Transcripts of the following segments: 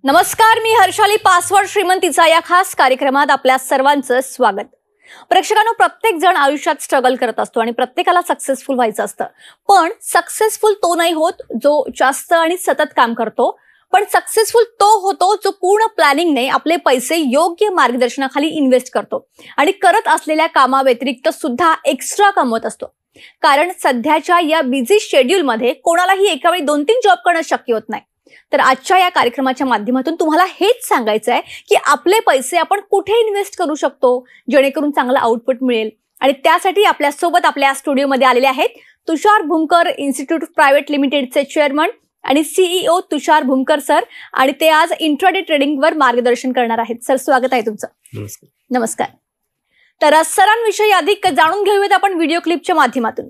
नमस्कार, मी हर्षाली. पासवर्ड श्रीमंतीचा या खास कार्यक्रमात आपल्या सर्वांचं स्वागत. प्रेक्षकांनो, प्रत्येक जण आयुष्यात स्ट्रगल करत असतो आणि प्रत्येकाला सक्सेसफुल व्हायचं असतं. पण सक्सेसफुल तो नाही होत जो जास्त आणि सतत काम करतो, पण सक्सेसफुल तो होतो जो पूर्ण प्लॅनिंगने आपले पैसे योग्य मार्गदर्शनाखाली इन्व्हेस्ट करतो आणि करत असलेल्या कामाव्यतिरिक्त सुद्धा एक्स्ट्रा कमवत असतो. कारण सध्याच्या या बिझी शेड्यूलमध्ये कोणालाही एका वेळी 2-3 जॉब करणं शक्य होत नाही. तर आजच्या या कार्यक्रमाच्या माध्यमातून तुम्हाला हेच सांगायचं आहे की आपले पैसे आपण कुठे इन्व्हेस्ट करू शकतो जेणेकरून चांगला आउटपुट मिळेल. आणि त्यासाठी आपल्यासोबत आपल्या स्टुडिओमध्ये आलेले आहेत तुषार भूमकर, इन्स्टिट्यूट प्रायव्हेट लिमिटेडचे चेअरमन आणि CEO तुषार भूमकर सर, आणि ते आज इंट्राडे ट्रेडिंगवर मार्गदर्शन करणार आहेत. सर, स्वागत आहे तुमचं. नमस्कार. नमस्कार. तर सरांविषयी अधिक जाणून घेऊयात आपण व्हिडिओ क्लिपच्या माध्यमातून.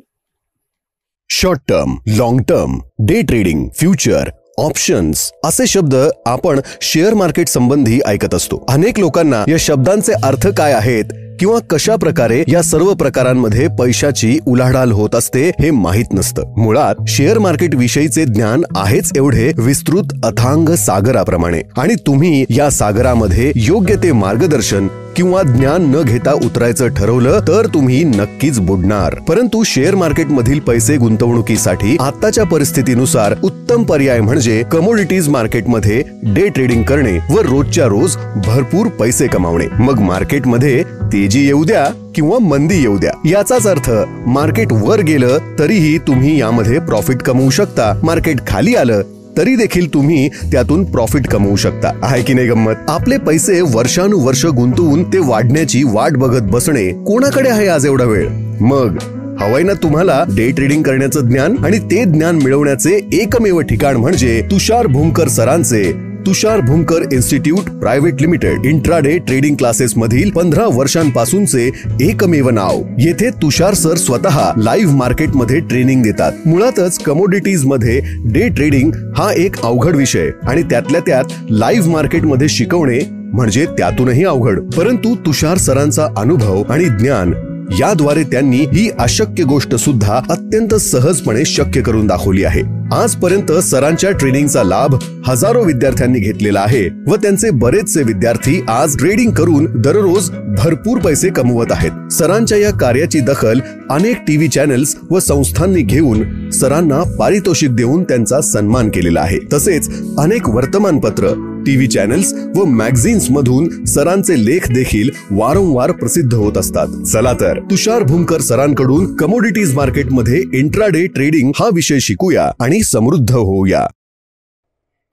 Short term, long term, day trading, future, options असे शब्द आपण शेअर मार्केट संबंधी ऐकत असतो. अनेक लोकांना या शब्दांचे अर्थ काय आहेत किंवा कशा प्रकारे या सर्व प्रकारांमध्ये पैशाची उलाढाल होत असते हे माहीत नसतं. मुळात शेअर मार्केट विषयीचे ज्ञान आहेच एवढे विस्तृत अथांग सागराप्रमाणे, आणि तुम्ही या सागरामध्ये योग्य ते मार्गदर्शन किंवा ज्ञान न घेता उतरायचं ठरवलं तर तुम्ही नक्कीच बुडणार. परंतु शेअर मार्केट मधील पैसे गुंतवणुकीसाठी आताच्या परिस्थितीनुसार उत्तम पर्याय म्हणजे कमोडिटीज मार्केटमध्ये डे ट्रेडिंग करणे व रोजच्या रोज भरपूर पैसे कमावणे. मग मार्केटमध्ये तेजी येऊ द्या किंवा मंदी येऊ द्या, याचाच अर्थ मार्केट वर गेलं तरीही तुम्ही यामध्ये प्रॉफिट कमवू शकता. मार्केट खाली आलं तरी देखील तुम्ही त्यातून प्रॉफिट कमवू शकता. आहे की नाही गंमत? आपले पैसे वर्षानुवर्ष गुंतवून ते वाढण्याची वाट बघत बसणे कोणाकडे आहे आज एवढा वेळ? मग हवंय ना तुम्हाला डे ट्रेडिंग करण्याचं ज्ञान, आणि ते ज्ञान मिळवण्याचे एकमेव ठिकाण म्हणजे तुषार भूमकर सरांचे Tushar Bhumkar institute private limited intraday trading classes मधील 15 वर्षांपासूनचे एकमेव नाव. येथे तुषार सर स्वतः लाईव्ह मार्केटमध्ये ट्रेनिंग देतात. मुळातच कमोडिटीज मध्ये डे ट्रेडिंग हा एक अवघड विषय, आणि त्यातल्या त्यात लाईव्ह मार्केटमध्ये शिकवणे म्हणजे त्यातूनही अवघड. परंतु तुषार सरांचा अनुभव आणि ज्ञान याद्वारे त्यांनी ही अशक्य गोष्ट सुद्धा अत्यंत सहजपणे शक्य करून दाखवली आहे. आजपर्यंत सरांच्या ट्रेनिंगचा लाभ हजारो विद्यार्थ्यांनी घेतलेला आहे व त्यांचे बरेचसे विद्यार्थी आज ट्रेडिंग करून दररोज भरपूर पैसे कमवत आहेत. सरांच्या या कार्याची दखल अनेक टीव्ही चॅनल्स व संस्थांनी घेऊन सरांना पारितोषिक देऊन त्यांचा सन्मान केलेला आहे. तसेच अनेक वर्तमानपत्र, टीव्ही चॅनल्स व मॅगझिन्स मधून सरांचे लेख देखील वारंवार प्रसिद्ध होत असतात. चला तर तुषार भूमकर सरांकडून कमोडिटीज मार्केटमध्ये इंट्राडे ट्रेडिंग हा विषय शिकूया आणि समृद्ध होऊया.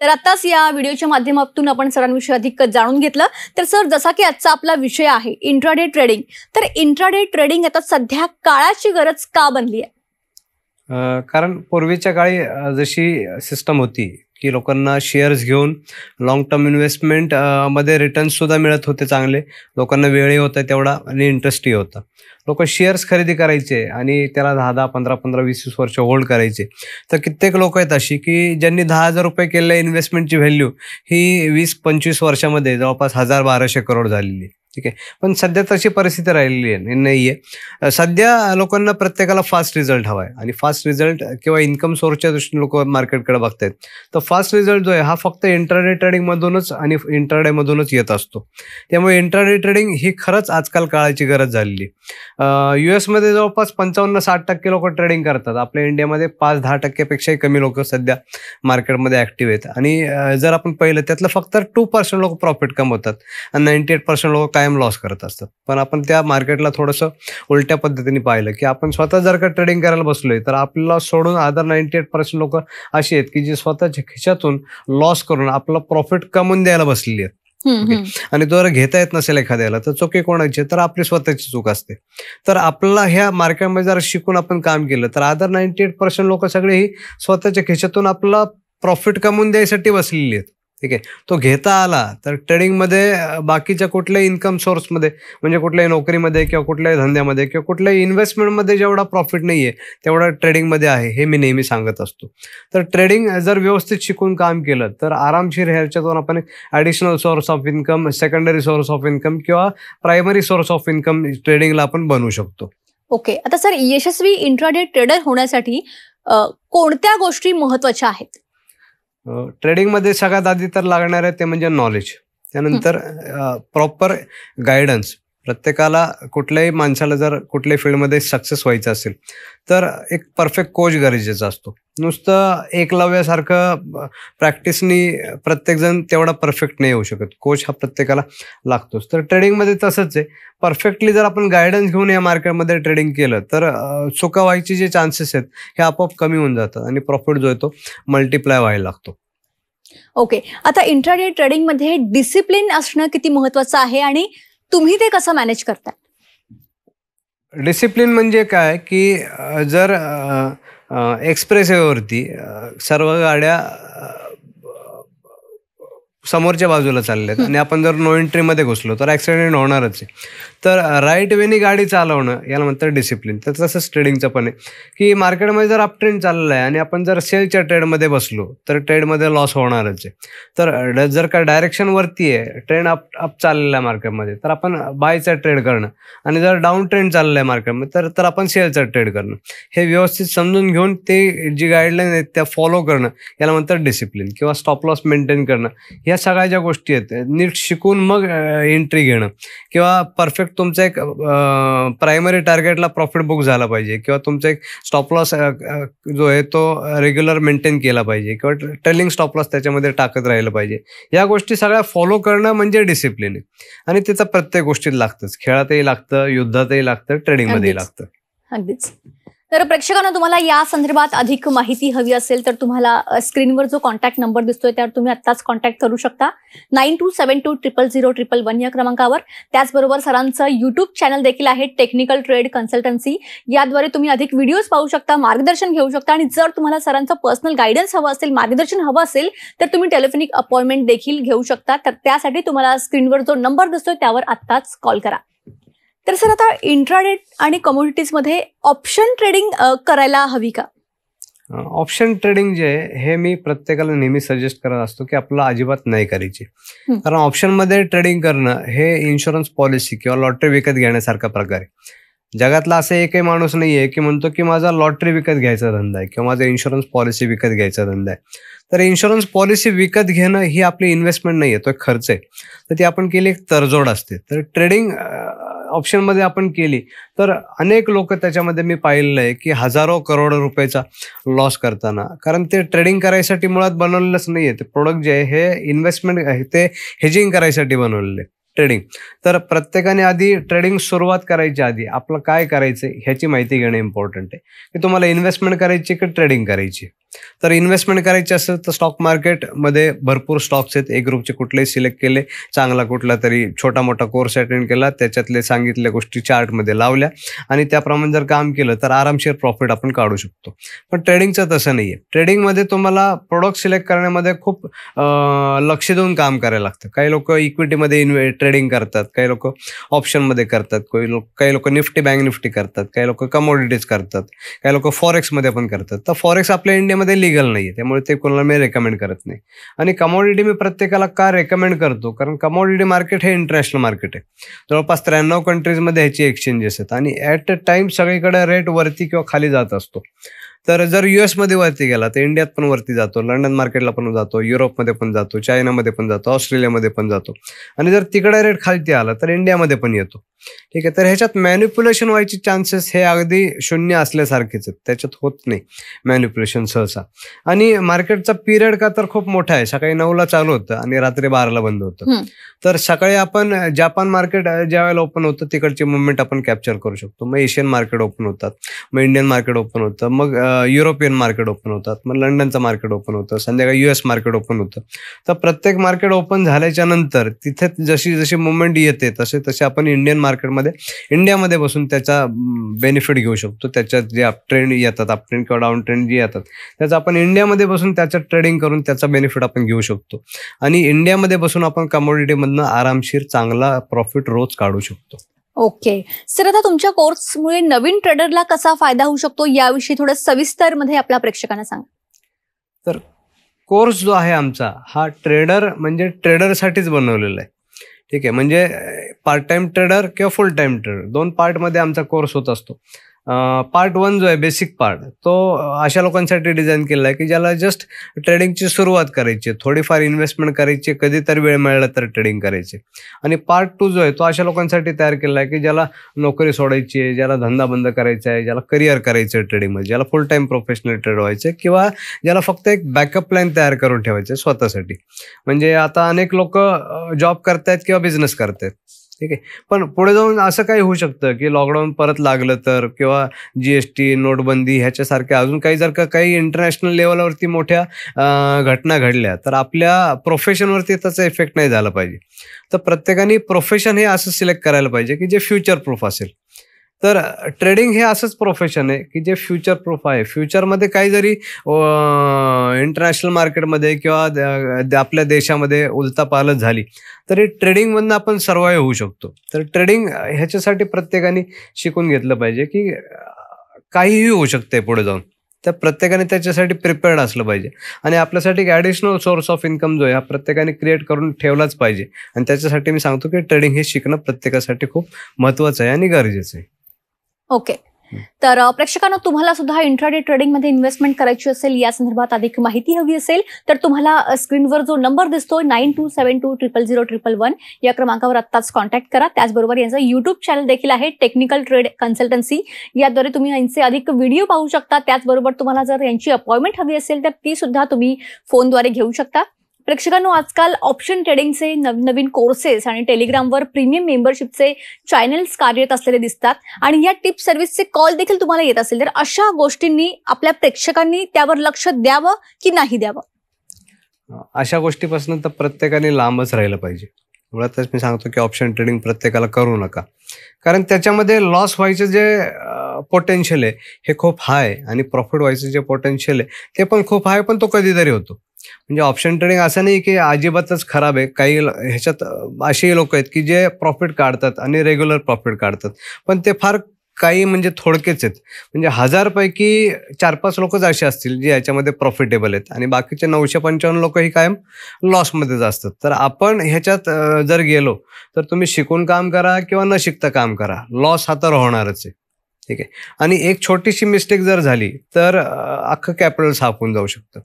तर आताच या व्हिडिओच्या माध्यमातून आपण सरांविषयी अधिक जाणून घेतलं. तर सर, जसा की आजचा आपला विषय आहे इंट्राडे ट्रेडिंग, तर इंट्राडे ट्रेडिंग आता सध्या काळाची गरज का बनली आहे? कारण पूर्वीच्या काळी जशी सिस्टम होती की लोकांना शेअर्स घेऊन लॉंग टर्म इन्व्हेस्टमेंट मध्ये रिटर्न सुद्धा मिळत होते चांगले, लोकांना वेळही होता तेवढा आणि इंटरेस्टही होता. लोक शेअर्स खरेदी करायचे आणि त्याला 10-10, 15-15, 20-20 वर्ष होल्ड करायचे. तर कित्येक लोक आहेत अशी की ज्यांनी 10,000 रुपये केलेल्या इन्व्हेस्टमेंटची व्हॅल्यू ही 20-25 वर्षामध्ये जवळपास 1,000-1,200 करोड झालेली. ठीक आहे. पण सध्या तशी परिस्थिती राहिलेली नाहीये. सध्या लोकांना प्रत्येकाला फास्ट रिझल्ट हवाय, आणि फास्ट रिझल्ट किंवा इन्कम सोर्सच्या दृष्टीने लोक मार्केटकडे बघतायत. तर फास्ट रिझल्ट जो आहे हा फक्त इंट्राडे ट्रेडिंग मधूनच आणि इंट्राडे मधूनच येत असतो. त्यामुळे इंट्राडे ट्रेडिंग ही खरंच आजकाल काळाची गरज झालेली. US मध्ये जवळपास 55-60% लोक ट्रेडिंग करतात. आपल्या इंडियामध्ये 5-10% कमी लोक सध्या मार्केटमध्ये ऍक्टिव्ह आहेत. आणि जर आपण पाहिलं त्यातलं फक्त 2% लोक प्रॉफिट कमवतात आणि 98% लोक कायम लॉस करत असतात. पण आपण त्या मार्केटला थोडंसं उलट्या पद्धतीने पाहिलं की आपण स्वतः जर का ट्रेडिंग करायला बसलोय तर आपल्याला सोडून अदर 98% लोक अशी आहेत की जे स्वतःच्या खिशातून लॉस करून आपला प्रॉफिट कमवून द्यायला बसलेली आहेत. आणि तो जर घेता येत नसेल एखाद्याला तर चुकी कोणाची, तर आपली स्वतःची चूक असते. तर आपल्याला ह्या मार्केटमध्ये जर शिकून आपण काम केलं तर अदर 98% लोक सगळे ही स्वतःच्या खिशातून आपला प्रॉफिट कमवून द्यायसाठी बसलेली आहेत. ठीक आहे. तो घेता आला तर ट्रेडिंगमध्ये बाकीच्या कुठल्याही इन्कम सोर्समध्ये म्हणजे कुठल्याही नोकरीमध्ये किंवा कुठल्याही धंद्यामध्ये किंवा कुठल्याही इन्व्हेस्टमेंटमध्ये जेवढा प्रॉफिट नाहीये तेवढा ट्रेडिंगमध्ये आहे, हे मी नेहमी सांगत असतो. तर ट्रेडिंग जर व्यवस्थित शिकून काम केलं तर आरामशीर ह्याच्यातून आपण additional source of income, secondary source of income किंवा प्रायमरी सोर्स ऑफ इन्कम ट्रेडिंगला आपण बनवू शकतो. ओके. आता सर, यशस्वी इंट्राडे ट्रेडर होण्यासाठी कोणत्या गोष्टी महत्त्वाच्या आहेत? ट्रेडिंगमध्ये सगळ्यात आधी तर लागणार आहे ते म्हणजे नॉलेज. त्यानंतर प्रॉपर गायडन्स. प्रत्येकाला, कुठल्याही माणसाला जर कुठल्याही फील्डमध्ये सक्सेस व्हायचं असेल तर एक परफेक्ट कोच गरजेचा असतो. नुसतं एकलव्यासारखं प्रॅक्टिसनी प्रत्येकजण तेवढा परफेक्ट नाही होऊ शकत. कोच हा प्रत्येकाला लागतोच. तर ट्रेडिंगमध्ये तसंच आहे. परफेक्टली जर आपण गायडन्स घेऊन या मार्केटमध्ये ट्रेडिंग केलं तर चुका व्हायचे जे चान्सेस आहेत हे आपोआप कमी होऊन जातात आणि प्रॉफिट जो आहे तो मल्टिप्लाय व्हायला लागतो. ओके, आता इंट्राडे ट्रेडिंगमध्ये डिसिप्लिन असणं किती महत्वाचं आहे आणि तुम्ही ते कसं मॅनेज करताय? डिसिप्लिन म्हणजे काय की जर एक्सप्रेस वेवरती सर्व गाड्या समोरच्या बाजूला चालल्यात आणि आपण जर नो एंट्रीमध्ये घुसलो तर ॲक्सिडेंट होणारच आहे. तर राईट वेनी गाडी चालवणं याला म्हणतात डिसिप्लिन. तर तसंच ट्रेडिंगचं पण आहे की मार्केटमध्ये जर अप ट्रेंड चाललं आहे आणि आपण जर सेलच्या ट्रेडमध्ये बसलो तर ट्रेडमध्ये लॉस होणारच आहे. तर जर का डायरेक्शन वरती आहे, ट्रेंड अप चाललेला आहे मार्केटमध्ये, तर आपण बायचा ट्रेड करणं आणि जर डाऊन ट्रेंड चाललं आहे मार्केटमध्ये तर आपण सेलचा ट्रेड करणं. हे व्यवस्थित समजून घेऊन ते जी गाईडलाईन आहेत त्या फॉलो करणं याला म्हणतात डिसिप्लिन. किंवा स्टॉप लॉस मेंटेन करणं. या सगळ्या ज्या गोष्टी आहेत नीट शिकून मग एंट्री घेणं किंवा परफेक्ट तुमचा एक प्रायमरी टार्गेटला प्रॉफिट बुक झाला पाहिजे किंवा तुमचा एक स्टॉप लॉस जो आहे तो रेग्युलर मेंटेन केला पाहिजे किंवा ट्रेलिंग स्टॉप लॉस त्याच्यामध्ये टाकत राहिलं पाहिजे. या गोष्टी सगळ्या फॉलो करणं म्हणजे डिसिप्लिन आहे आणि तिथं प्रत्येक गोष्टीत लागतंच. खेळातही लागतं, युद्धातही लागतं, ट्रेडिंगमध्येही लागतं. अगदीच. तर प्रेक्षकांना तुम्हाला या संदर्भात अधिक माहिती हवी असेल तर तुम्हाला स्क्रीनवर जो कॉन्टॅक्ट नंबर दिसतोय त्यावर तुम्ही आत्ताच कॉन्टॅक्ट करू शकता. 9272000111 या क्रमांकावर. त्याचबरोबर सरांचं युट्यूब चॅनल देखील आहे, टेक्निकल ट्रेड कन्सल्टन्सी. याद्वारे तुम्ही अधिक व्हिडिओज पाहू शकता, मार्गदर्शन घेऊ शकता आणि जर तुम्हाला सरांचं पर्सनल गायडन्स हवं असेल, मार्गदर्शन हवं असेल तर तुम्ही टेलिफोनिक अपॉइंटमेंट देखील घेऊ शकता. तर त्यासाठी तुम्हाला स्क्रीनवर जो नंबर दिसतोय त्यावर आत्ताच कॉल करा. तर सर, आता इंट्राडे आणि कमोडिटीजमध्ये ऑप्शन ट्रेडिंग करायला हवी का? ऑप्शन ट्रेडिंग जे आहे हे मी प्रत्येकाला नेहमी सजेस्ट करत असतो की आपलं अजिबात नाही करायची. कारण ऑप्शनमध्ये ट्रेडिंग करणं हे इन्शुरन्स पॉलिसी किंवा लॉटरी विकत घेण्यासारखा प्रकार आहे. जगातला असं एकही माणूस नाही आहे की म्हणतो की माझा लॉटरी विकत घ्यायचा धंदा आहे किंवा माझा इन्शुरन्स पॉलिसी विकत घ्यायचा धंदा आहे. तर इन्शुरन्स पॉलिसी विकत घेणं ही आपली इन्व्हेस्टमेंट नाही आहे, तो एक खर्च आहे. तर ती आपण केली एक तडजोड असते. तर ट्रेडिंग ऑप्शनमध्ये आपण केली तर अनेक लोक त्याच्यामध्ये मी पाहिलेलं आहे की हजारो करोडो रुपयाचा लॉस करताना. कारण ते ट्रेडिंग करायसाठी मुळात बनवलेलंच नाही आहे. ते प्रोडक्ट जे आहे हे इन्व्हेस्टमेंट आहे, ते हेजिंग करायसाठी बनवलेलं आहे ट्रेडिंग. तर प्रत्येकाने आधी ट्रेडिंग सुरुवात करायच्या आधी आपलं काय करायचं ह्याची माहिती घेणं इम्पॉर्टंट आहे की तुम्हाला इन्व्हेस्टमेंट करायची की ट्रेडिंग करायची. तर इन्व्हेस्टमेंट करायची असेल तर स्टॉक मार्केटमध्ये भरपूर स्टॉक्स आहेत. एक ग्रुपचे कुठलेही सिलेक्ट केले, चांगला कुठला तरी छोटा मोठा कोर्स अटेंड केला, त्याच्यातले सांगितल्या गोष्टी चार्टमध्ये लावल्या आणि त्याप्रमाणे जर काम केलं तर आरामशीर प्रॉफिट आपण काढू शकतो. पण ट्रेडिंगचं तसं नाही आहे. ट्रेडिंगमध्ये तुम्हाला प्रोडक्ट सिलेक्ट करण्यामध्ये खूप लक्ष देऊन काम करायला लागतं. काही लोक इक्विटीमध्ये ट्रेडिंग करतात, काही लोक ऑप्शनमध्ये करतात, काही लोक निफ्टी बँक निफ्टी करतात, काही लोक कमोडिटीज करतात, काही लोक फॉरेक्समध्ये पण करतात. तर फॉरेक्स आपल्या इंडियामध्ये लीगल नाही आहे, त्यामुळे ते कोणाला मी रेकमेंड करत नाही. आणि कमोडिटी मी प्रत्येकाला का रेकमेंड करतो, कारण कमोडिटी मार्केट हे इंटरनॅशनल मार्केट आहे. जवळपास 93 कंट्रीजमध्ये ह्याची एक्सचेंजेस आहेत आणि ॲट अ टाइम सगळीकडे रेट वरती किंवा खाली जात असतो. तर जर US-मध्ये वरती गेला तर इंडियात पण वरती जातो, लंडन मार्केटला पण जातो, युरोपमध्ये पण जातो, चायनामध्ये पण जातो, ऑस्ट्रेलियामध्ये पण जातो. आणि जर तिकडे रेट खालती आला तर इंडियामध्ये पण येतो. ठीक आहे. तर ह्याच्यात मॅन्युप्युलेशन व्हायचे चान्सेस हे अगदी शून्य असल्यासारखेच आहेत, त्याच्यात होत नाही मॅन्युप्युलेशन सहसा. आणि मार्केटचा पिरियड का तर खूप मोठा आहे. सकाळी 9ला चालू होतं आणि रात्री 12ला बंद होतं. तर सकाळी आपण जापान मार्केट ज्या वेळेला ओपन होतं तिकडची मुवमेंट आपण कॅप्चर करू शकतो. मग एशियन मार्केट ओपन होतात, मग इंडियन मार्केट ओपन होतं, मग युरोपियन मार्केट ओपन होतात, मग लंडनचं मार्केट ओपन होतं, संध्याकाळी US मार्केट ओपन होतं. तर प्रत्येक मार्केट ओपन झाल्याच्या नंतर तिथे जशी जशी मुवमेंट येते तसे तसे आपण इंडियामध्ये बसून त्याचा बेनिफिट घेऊ शकतो. त्याच्यात जे अप ट्रेंड येतात, अप ट्रेंड किंवा डाऊन ट्रेंड जे येतात त्याचं आपण इंडियामध्ये बसून त्याचं ट्रेडिंग करून त्याचा बेनिफिट आपण घेऊ शकतो. आणि इंडियामध्ये बसून आपण कमोडिटीमधनं आरामशीर चांगला प्रॉफिट रोज काढू शकतो. ओके सर, आता तुमच्या कोर्समुळे नवीन ट्रेडरला कसा फायदा होऊ शकतो याविषयी थोडं सविस्तर मध्ये आपल्या प्रेक्षकांना सांगा. तर कोर्स जो आहे आमचा हा ट्रेडर म्हणजे ट्रेडरसाठीच बनवलेला आहे. ठीक आहे. म्हणजे पार्ट टाइम ट्रेडर किंवा फुल टाइम ट्रेडर 2 पार्टमध्ये आमचा कोर्स होत असतो. पार्ट 1 जो आहे बेसिक पार्ट तो अशा लोकांसाठी डिझाईन केलेला आहे की ज्याला जस्ट ट्रेडिंगची सुरुवात करायची, थोडीफार इन्व्हेस्टमेंट करायची, कधीतरी वेळ मिळाला तर ट्रेडिंग करायची. आणि पार्ट 2 जो आहे तो अशा लोकांसाठी तयार केलेला आहे की ज्याला नोकरी सोडायची आहे, ज्याला धंदा बंद करायचा आहे, ज्याला करिअर करायचं आहे ट्रेडिंगमध्ये, ज्याला फुल टाईम प्रोफेशनल ट्रेडर व्हायचं आहे, किंवा ज्याला फक्त एक बॅकअप प्लॅन तयार करून ठेवायचं आहे स्वतःसाठी. म्हणजे आता अनेक लोक जॉब करतायत किंवा बिझनेस करतायत, ठीक आहे, पण पुढे जाऊन असं काही होऊ शकतं की लॉकडाऊन परत लागलं तर, किंवा GST, नोटबंदी ह्याच्यासारख्या अजून काही जर का काही इंटरनॅशनल लेवलवरती मोठ्या घटना घडल्या तर आपल्या प्रोफेशनवरती त्याचा इफेक्ट नाही झाला पाहिजे. तर प्रत्येकाने प्रोफेशन हे असं सिलेक्ट करायला पाहिजे की जे फ्युचर प्रूफ असेल. तर ट्रेडिंग हे असंच प्रोफेशन आहे की जे फ्युचर प्रूफ आहे. फ्युचरमध्ये काही जरी इंटरनॅशनल मार्केटमध्ये किंवा आपल्या देशामध्ये उलथापालथ झाली तरी ट्रेडिंगमधनं आपण सर्वाइव्ह होऊ शकतो. तर ट्रेडिंग ह्याच्यासाठी प्रत्येकाने शिकून घेतलं पाहिजे की काहीही होऊ शकते पुढे जाऊन. तर प्रत्येकाने त्याच्यासाठी प्रिपेअर्ड असलं पाहिजे आणि आपल्यासाठी एक ॲडिशनल सोर्स ऑफ इन्कम जो आहे हा प्रत्येकाने क्रिएट करून ठेवलाच पाहिजे. आणि त्याच्यासाठी मी सांगतो की ट्रेडिंग हे शिकणं प्रत्येकासाठी खूप महत्त्वाचं आहे आणि गरजेचं आहे. ओके. तर प्रेक्षकांनो, तुम्हाला सुद्धा इंट्राडे ट्रेडिंगमध्ये इन्व्हेस्टमेंट करायची असेल, या संदर्भात अधिक माहिती हवी असेल तर तुम्हाला स्क्रीनवर जो नंबर दिसतोय 9272000111 या क्रमांकावर आत्ताच कॉन्टॅक्ट करा. त्याचबरोबर यांचं युट्यूब चॅनल देखील आहे, टेक्निकल ट्रेड कन्सल्टन्सी. याद्वारे तुम्ही यांचे अधिक व्हिडिओ पाहू शकता. त्याचबरोबर तुम्हाला जर यांची अपॉइंटमेंट हवी असेल तर ती सुद्धा तुम्ही फोनद्वारे घेऊ शकता. प्रेक्षकांनो, आजकाल ऑप्शन ट्रेडिंगचे नवीन कोर्सेस आणि टेलिग्रामवर प्रीमियम मेंबरशिपचे चॅनल्स कार्यरत असलेले दिसतात आणि या टिप सर्व्हिसचे कॉल देखील तुम्हाला येत असेल. तर अशा गोष्टींनी आपल्या प्रेक्षकांनी त्यावर लक्ष द्यावं की नाही द्यावं? अशा गोष्टीपासून तर प्रत्येकाने लांबच राहिलं पाहिजे. मुळातच मी सांगतो की ऑप्शन ट्रेडिंग प्रत्येकाला करू नका, कारण त्याच्यामध्ये लॉस व्हायचं जे पोटेन्शियल आहे हे खूप हाय आणि प्रॉफिट व्हायचं जे पोटेन्शियल आहे ते पण खूप हाय, पण तो कधीतरी होतो. म्हणजे ऑप्शन ट्रेडिंग असं नाही की अजिबातच खराब आहे. काही ह्याच्यात असेही लोक आहेत की जे प्रॉफिट काढतात आणि रेग्युलर प्रॉफिट काढतात, पण ते फार काही म्हणजे थोडकेच आहेत. म्हणजे 1000 पैकी 4-5 लोकच असे असतील जे याच्यामध्ये प्रॉफिटेबल आहेत आणि बाकीचे 955 लोक ही कायम लॉसमध्येच असतात. तर आपण ह्याच्यात जर गेलो तर तुम्ही शिकून काम करा किंवा न शिकता काम करा, लॉस हा तर होणारच आहे, ठीक आहे. आणि एक छोटीशी मिस्टेक जर झाली तर अख्खं कॅपिटल साफ होऊन जाऊ शकतं.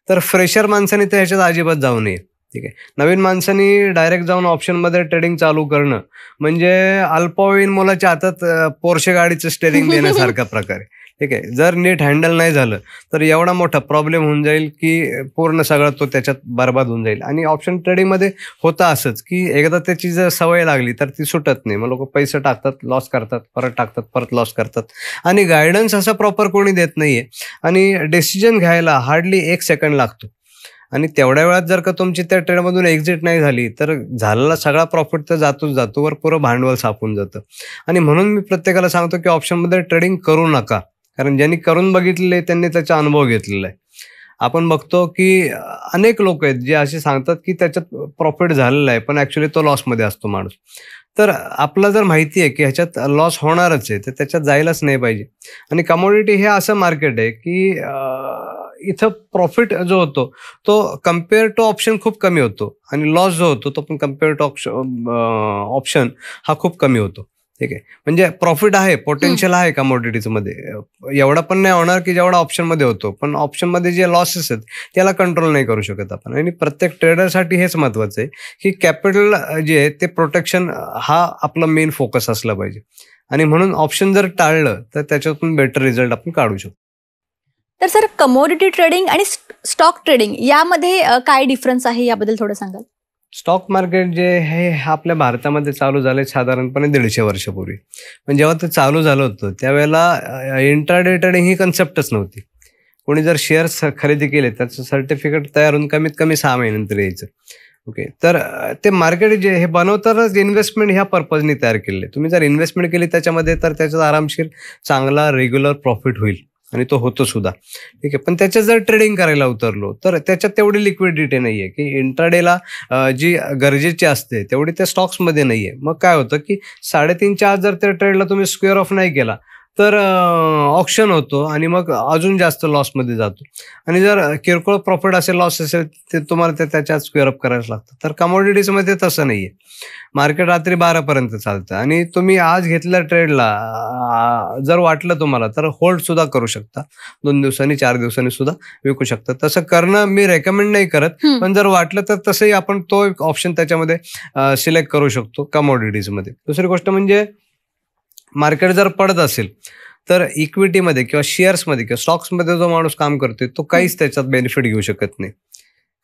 तर फ्रेशर माणसाने तर ह्याच्यात अजिबात जाऊ नये, ठीक आहे. नवीन माणसांनी डायरेक्ट जाऊन ऑप्शनमध्ये ट्रेडिंग चालू करणं म्हणजे अल्पवयीन मुलाच्या हातात पोर्शे गाडीचं स्टेरिंग देण्यासारखा प्रकार आहे, ठीक आहे. जर नीट हँडल नाही झालं तर एवढा मोठा प्रॉब्लेम होऊन जाईल की पूर्ण सगळं तो त्याच्यात बर्बाद होऊन जाईल. आणि ऑप्शन ट्रेडिंगमध्ये होतं असंच की एकदा त्याची जर सवय लागली तर ती सुटत नाही. मग लोक पैसे टाकतात, लॉस करतात, परत टाकतात, परत लॉस करतात आणि गायडन्स असं प्रॉपर कोणी देत नाहीये आणि डिसिजन घ्यायला हार्डली 1 सेकंड लागतो. आणि तेवढ्या वेळात जर का तुमची त्या ट्रेडमधून एक्झिट नाही झाली तर झालेला सगळा प्रॉफिट तर जातोच जातो, वर पुरं भांडवल सापून जातं. आणि म्हणून मी प्रत्येकाला सांगतो की ऑप्शनमध्ये ट्रेडिंग करू नका, कारण ज्यांनी करून बघितले त्यांनी त्याचा अनुभव घेतलेला आहे. आपण बघतो की अनेक लोक आहेत जे असे सांगतात की त्याच्यात प्रॉफिट झालेला आहे पण ॲक्च्युली तो लॉसमध्ये असतो माणूस. तर आपला जर माहिती आहे की ह्याच्यात लॉस होणारच आहे तर त्याच्यात जायलाच नाही पाहिजे. आणि कमोडिटी हे असं मार्केट आहे की इथं प्रॉफिट जो होतो तो कम्पेअर टू ऑप्शन खूप कमी होतो आणि लॉस जो होतो तो पण कम्पेअर टू ऑप्शन हा खूप कमी होतो, ठीक आहे. म्हणजे प्रॉफिट आहे, पोटेन्शियल आहे कमोडिटीज मध्ये, एवढा पण नाही होणार की जेवढा ऑप्शन मध्ये होतो, पण ऑप्शन मध्ये जे लॉसेस आहेत त्याला कंट्रोल नाही करू शकत आपण. आणि प्रत्येक ट्रेडरसाठी हेच महत्वाचं आहे की कॅपिटल जे आहे ते प्रोटेक्शन हा आपला मेन फोकस असला पाहिजे. आणि म्हणून ऑप्शन जर टाळलं तर त्याच्यातून बेटर रिझल्ट आपण काढू शकतो. तर सर, कमोडिटी ट्रेडिंग आणि स्टॉक ट्रेडिंग यामध्ये काय डिफरन्स आहे याबद्दल थोडं सांगाल? स्टॉक मार्केट जे हे आपल्या भारतामध्ये चालू झाले साधारणपणे 150 वर्षापूर्वी. पण जेव्हा ते चालू झालं होतं त्यावेळेला इंट्राडे ट्रेडिंग ही कन्सेप्टच नव्हती. कोणी जर शेअर्स खरेदी केले त्याचं सर्टिफिकेट तयार होऊन कमीत कमी 6 महिन्यानंतर यायचं, ओके. तर ते मार्केट जे हे बनवतानाच इन्व्हेस्टमेंट ह्या पर्पजने तयार केले. तुम्ही जर इन्व्हेस्टमेंट केली त्याच्यामध्ये तर त्याच्यात आरामशीर चांगला रेग्युलर प्रॉफिट होईल आणि तो होतो सुद्धा, ठीक आहे. पण त्याच्यात जर ट्रेडिंग करायला उतरलो तर त्याच्यात तेवढी लिक्विडिटी नाही आहे की इंट्राडेला जी गरजेची असते तेवढी त्या स्टॉक्समध्ये नाही आहे. मग काय होतं की 3.5-4 जर त्या ट्रेडला तुम्ही स्क्वेअर ऑफ नाही केला तर ऑप्शन होतो आणि मग अजून जास्त लॉसमध्ये जातो. आणि जर किरकोळ प्रॉफिट असेल, लॉस असेल, ते तुम्हाला त्याच्यात स्क्वेअर अप करायला लागतं. तर कमोडिटीजमध्ये तसं नाहीये. मार्केट रात्री 12 पर्यंत चालतं आणि तुम्ही आज घेतल्या ट्रेडला जर वाटलं तुम्हाला तर होल्ड सुद्धा करू शकता. 2 दिवसांनी 4 दिवसांनी सुद्धा विकू शकता. तसं करणं मी रेकमेंड नाही करत, पण जर वाटलं तर तसंही आपण तो एक ऑप्शन त्याच्यामध्ये सिलेक्ट करू शकतो कमोडिटीजमध्ये. दुसरी गोष्ट म्हणजे मार्केट जर पडत असेल तर इक्विटीमध्ये किंवा शेअर्समध्ये किंवा स्टॉक्समध्ये जो माणूस काम करतोय तो काहीच त्याच्यात बेनिफिट घेऊ शकत नाही.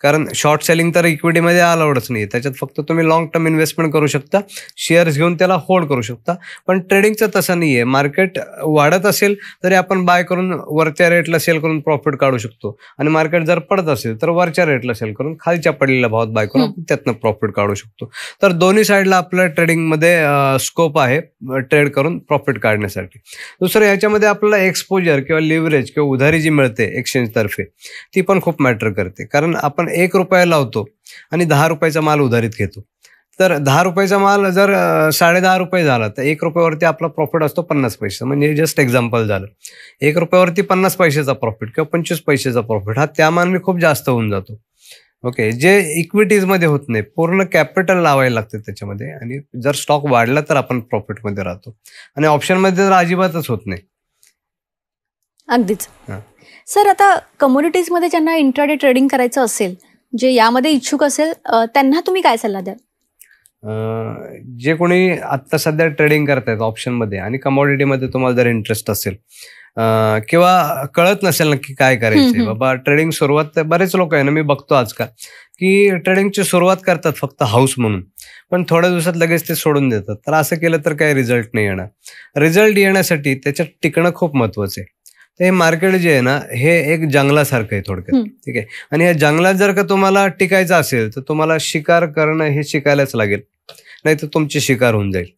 कारण शॉर्ट सेलिंग तर इक्विटीमध्ये अलाउडच नाही. त्याच्यात फक्त तुम्ही लॉंग टर्म इन्व्हेस्टमेंट करू शकता, शेअर्स घेऊन त्याला होल्ड करू शकता. पण ट्रेडिंगचं तसं नाही आहे. मार्केट वाढत असेल तरी आपण बाय करून वरच्या रेटला सेल करून प्रॉफिट काढू शकतो आणि मार्केट जर पडत असेल तर वरच्या रेटला सेल करून खालच्या पडलेल्या भावात बाय करून आपण त्यातनं प्रॉफिट काढू शकतो. तर दोन्ही साईडला आपल्या ट्रेडिंगमध्ये स्कोप आहे ट्रेड करून प्रॉफिट काढण्यासाठी. दुसरं ह्याच्यामध्ये आपल्याला एक्सपोजर किंवा लिव्हरेज किंवा उधारी जी मिळते एक्सचेंजतर्फे ती पण खूप मॅटर करते. कारण आपण 1 रुपया लावतो आणि 10 रुपयाचा माल उधारीत घेतो. तर 10 रुपयाचा माल जर 10.5 रुपये झाला तर 1 रुपयावरती आपला प्रॉफिट असतो 50 पैसे. म्हणजे जस्ट एक्झाम्पल झालं. 1 रुपयावरती 50 पैशाचा प्रॉफिट किंवा 25 पैशाचा प्रॉफिट हा त्या मानाने खूप जास्त होऊन जातो. ओके, जे इक्विटीजमध्ये होत नाही. पूर्ण कॅपिटल लावायला लागते त्याच्यामध्ये आणि जर स्टॉक वाढला तर आपण प्रॉफिटमध्ये राहतो आणि ऑप्शनमध्ये तर अजिबातच होत नाही. अगदीच. सर, आता कमोडिटीजमध्ये ज्यांना इंट्राडे ट्रेडिंग करायचं असेल, जे यामध्ये इच्छुक असेल, त्यांना तुम्ही काय सल्ला द्याल? जे कोणी आत्ता सध्या ट्रेडिंग करतायत ऑप्शनमध्ये आणि कमोडिटीमध्ये तुम्हाला जर इंटरेस्ट असेल किंवा कळत नसेल नक्की काय करायचंय, बाबा ट्रेडिंग सुरुवात बरेच लोक आहे ना मी बघतो आजकाल की ट्रेडिंगची सुरुवात करतात फक्त हाऊस म्हणून, पण थोड्या दिवसात लगेच ते सोडून देतात. तर असं केलं तर काही रिझल्ट नाही येणार. रिझल्ट येण्यासाठी त्याच्यात टिकणं खूप महत्वाचं आहे. तर हे मार्केट जे आहे ना हे एक जंगलासारखं आहे थोडक्यात. ठीक आहे. आणि या जंगलात जर का तुम्हाला टिकायचं असेल तर तुम्हाला शिकार करणं हे शिकायलाच लागेल, नाही तर तुमची शिकार होऊन जाईल.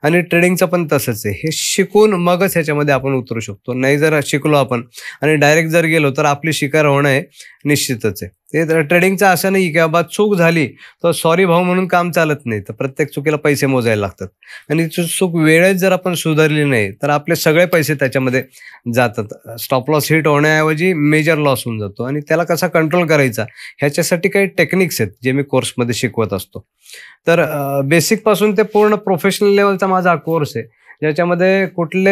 आणि ट्रेडिंगचं पण तसंच आहे. हे शिकून मगच ह्याच्यामध्ये आपण उतरू शकतो. नाही जर शिकलो आपण आणि डायरेक्ट जर गेलो तर आपली शिकार होणं हे निश्चितच आहे. ते ट्रेडिंगचं असं नाही की बाबा चूक झाली तर सॉरी भाऊ म्हणून काम चालत नाही. तर प्रत्येक चुकीला पैसे मोजायला लागतात आणि चूक वेळेत जर आपण सुधारली नाही तर आपले सगळे पैसे त्याच्यामध्ये जातात. स्टॉप लॉस हिट होण्याऐवजी मेजर लॉस होऊन जातो. आणि त्याला कसा कंट्रोल करायचा ह्याच्यासाठी काही टेक्निक्स आहेत जे मी कोर्समध्ये शिकवत असतो. तर बेसिक पासून ते पूर्ण प्रोफेशनल लेवलचा माझा हा कोर्स आहे, ज्याच्यामध्ये कुठले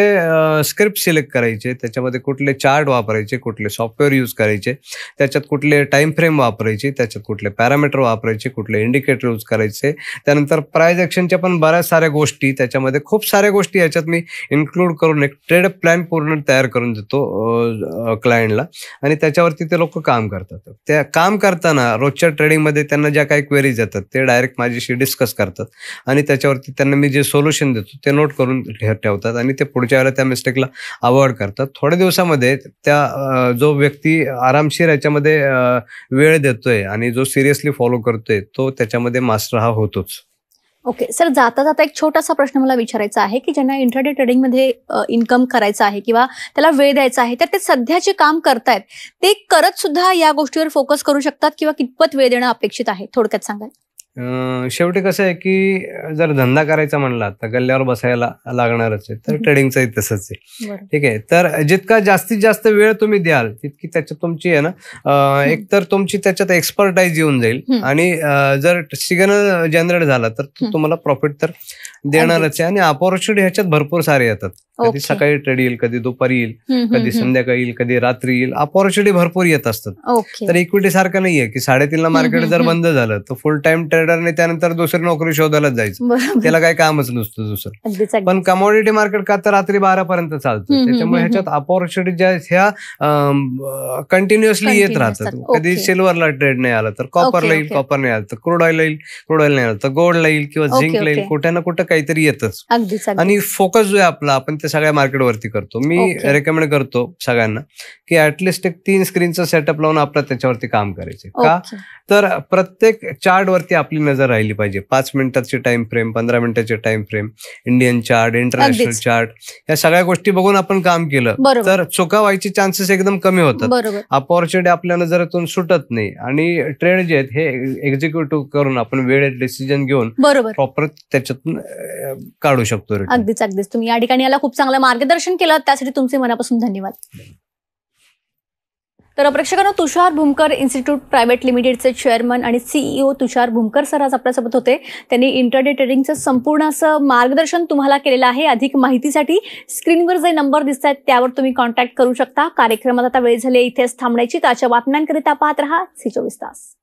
स्क्रिप्ट सिलेक्ट करायचे, त्याच्यामध्ये कुठले चार्ट वापरायचे, कुठले सॉफ्टवेअर यूज करायचे, त्याच्यात कुठले टाइम फ्रेम वापरायचे, त्याच्यात कुठले पॅरामीटर वापरायचे, कुठले इंडिकेटर यूज करायचे, त्यानंतर प्राइस ॲक्शनच्या पण बऱ्याच साऱ्या गोष्टी, त्याच्यामध्ये खूप साऱ्या गोष्टी याच्यात मी इन्क्लूड करून एक ट्रेड प्लॅन पूर्ण तयार करून देतो क्लायंटला आणि त्याच्यावरती ते लोक काम करतात. त्या काम करताना रोजच्या ट्रेडिंगमध्ये त्यांना ज्या काही क्वेरीज येतात ते डायरेक्ट माझ्याशी डिस्कस करतात आणि त्याच्यावरती त्यांना मी जे सोल्युशन देतो ते नोट करून ठेवतात आणि ते पुढच्या वेळेला त्या मिस्टेकला अवॉइड करतात. थोड्या दिवसामध्ये त्या जो व्यक्ती आरामशीर याच्यामध्ये वेळ देतोय आणि जो सिरियसली फॉलो करतोय तो त्याच्यामध्ये मास्टर हा होतोच. ओके सर, जाता जाता एक छोटासा प्रश्न मला विचारायचा आहे की ज्यांना इंट्राडे ट्रेडिंगमध्ये इन्कम करायचं आहे किंवा त्याला वेळ द्यायचा आहे, तर ते सध्या जे काम करतायत ते करत सुद्धा या गोष्टीवर फोकस करू शकतात किंवा कितपत वेळ देणं अपेक्षित आहे, थोडक्यात सांगाल? शेवटी कसं आहे की जर धंदा करायचा म्हणला तर गल्ल्यावर बसायला लागणारच आहे. तर ट्रेडिंगचंही तसंच आहे. ठीक आहे. तर जितका जास्तीत जास्त वेळ तुम्ही द्याल तितकी त्याच्यात तुमची आहे ना एकतर तुमची त्याच्यात एक्सपर्टाईज येऊन जाईल आणि जर सिग्नल जनरेट झाला तर तुम्हाला प्रॉफिट तर देणारच आहे. आणि अपॉर्च्युनिटी ह्याच्यात भरपूर सारे येतात. कधी सकाळी ट्रेड येईल, कधी दुपारी येईल, कधी संध्याकाळी येईल, कधी रात्री येईल. अपॉर्च्युनिटी भरपूर येत असतात. तर इक्विटी सारखं नाहीये की 3:30ला मार्केट जर बंद झालं तर फुल टाइम ट्रेडरने त्यानंतर दुसरी नोकरी शोधायलाच जायचं, त्याला काही कामच नसतं दुसरं. पण कमोडिटी मार्केट का तर रात्री 12 पर्यंत चालतं, त्याच्यामुळे ह्याच्यात अपॉर्च्युनिटी ज्या ह्या कंटिन्युअसली येत राहतात. कधी सिल्वरला ट्रेड नाही आला तर कॉपरला येईल, कॉपर नाही आलं तर क्रूड ऑइल येईल, क्रूड ऑइल नाही आलं तर गोल्डला येईल किंवा झिंकला येईल. कुठे ना कुठे काहीतरी येतच. आणि फोकस जो आहे आपला आपण त्या सगळ्या मार्केटवरती करतो. मी रेकमेंड करतो सगळ्यांना की ऍटलिस्ट एक 3 स्क्रीनचा सेटअप लावून आपलं त्याच्यावरती काम करायचे. का तर प्रत्येक चार्ट वरती आपली नजर राहिली पाहिजे. 5 मिनिटाची टाइम फ्रेम, 15 मिनिटाची time frame, Indian chart, international chart, या सगळ्या गोष्टी बघून आपण काम केलं तर चुका व्हायची चान्सेस एकदम कमी होतात. अपॉर्च्युनिटी आपल्या नजरेतून सुटत नाही आणि ट्रेड जे आहेत हे एक्झिक्युटिव्ह करून आपण वेळेत डिसिजन घेऊन प्रॉपर त्याच्यातून काढू शकतो. अगदीच तुम्ही या ठिकाणी याला खूप खूप चांगलं मार्गदर्शन केलं, त्यासाठी तुमचे मनापासून धन्यवाद. तर प्रेक्षकांनो, तुषार भूमकर इन्स्टिट्यूट प्रायव्हेट लिमिटेडचे चेअरमन आणि CEO तुषार भूमकर सर आज आपल्यासोबत होते. त्यांनी इंट्राडे ट्रेडिंगचं संपूर्ण असं मार्गदर्शन तुम्हाला केलेलं आहे. अधिक माहितीसाठी स्क्रीनवर जे नंबर दिसत आहेत त्यावर तुम्ही कॉन्टॅक्ट करू शकता. कार्यक्रमात आता वेळ झाली इथेच थांबण्याची. ताज्या बातम्यांकरिता पाहत रहा झी 24 तास.